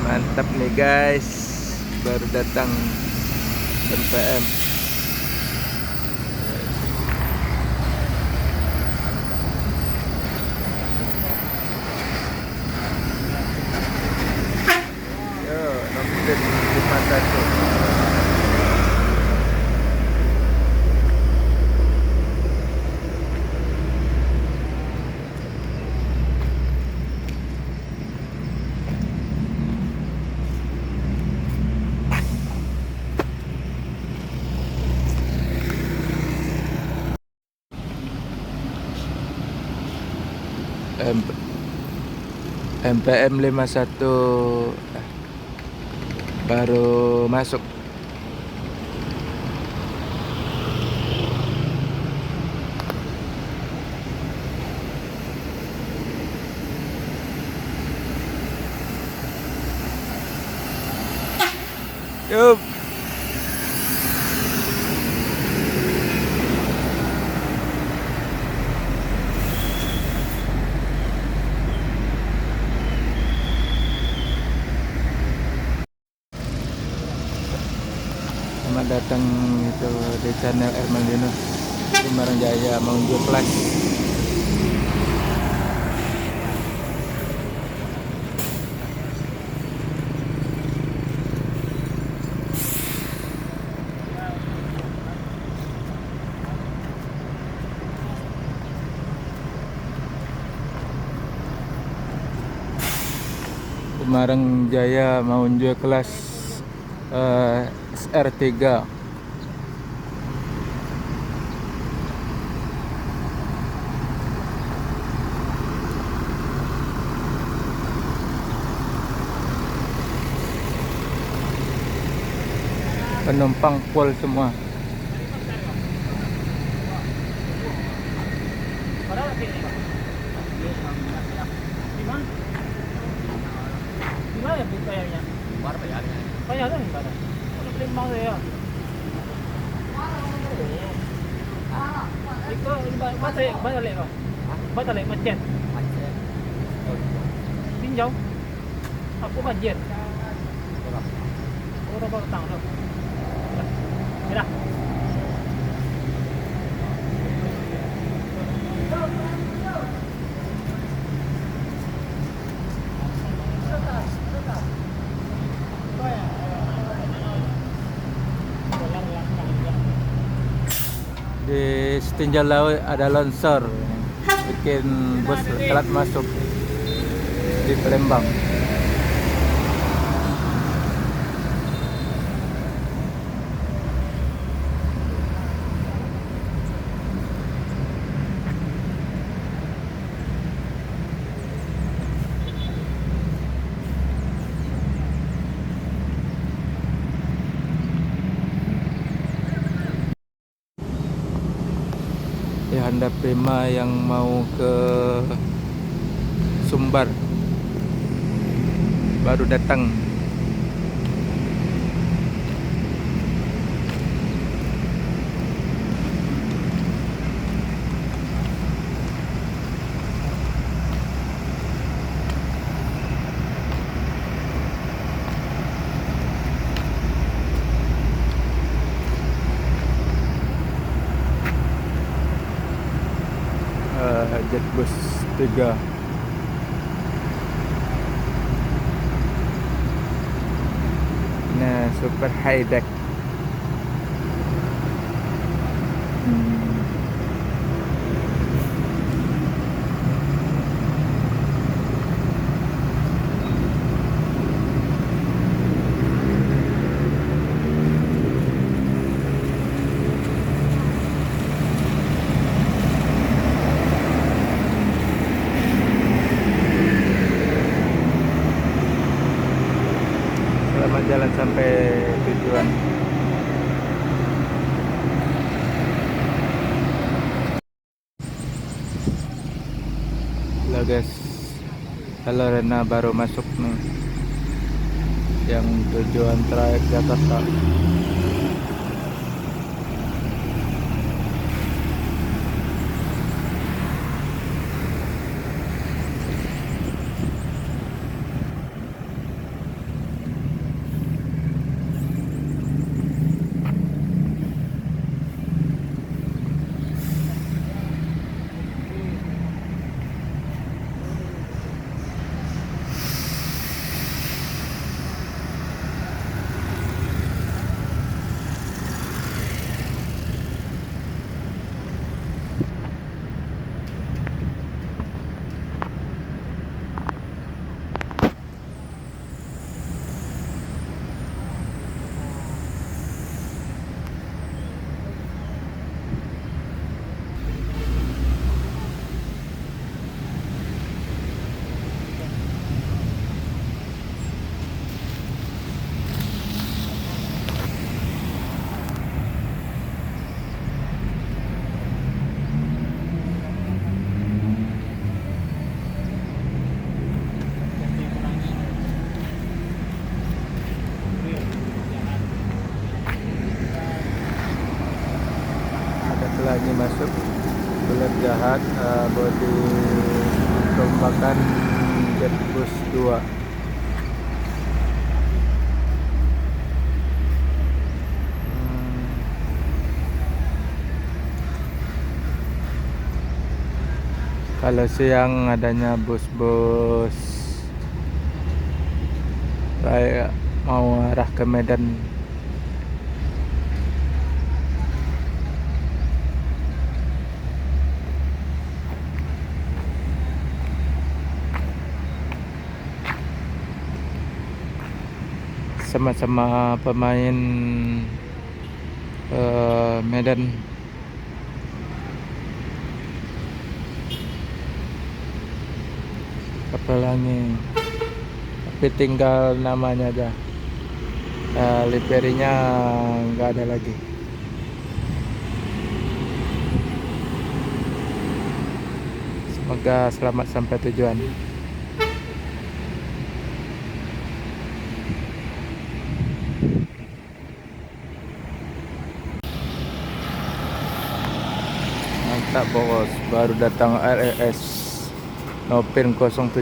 Mantap nih guys, baru datang MPM. Yo, nomor 51. MPM 51 baru masuk. Yup. Selamat datang itu di channel Erman Yunus Semarang Jaya Maunjo Kelas. Semarang Jaya Maunjo Kelas SR3. Penumpang full semua. Gimana bu bayarnya? Bayarnya gimana? Udah terima saya. Itu balik kok. Balik macet. Pinjau. Aku banjir. Udah baru tang tuh. Sudah. Di setinjau laut ada longsor, bikin bus telat masuk di Palembang. Di Honda Prima yang mau ke Sumbar baru datang. Jetbus 3. Nah, super high deck. Selamat jalan sampai tujuan. Halo guys, halo Rena, baru masuk nih yang tujuan trayek Jakarta. tiket bus 2. Kalau siang adanya bus-bus kayak mau arah ke Medan. Sama-sama pemain Medan. Pelangi, tapi tinggal namanya aja. Liverinya nggak ada lagi. Semoga selamat sampai tujuan. Mantap bos, baru datang RES Nopin 071.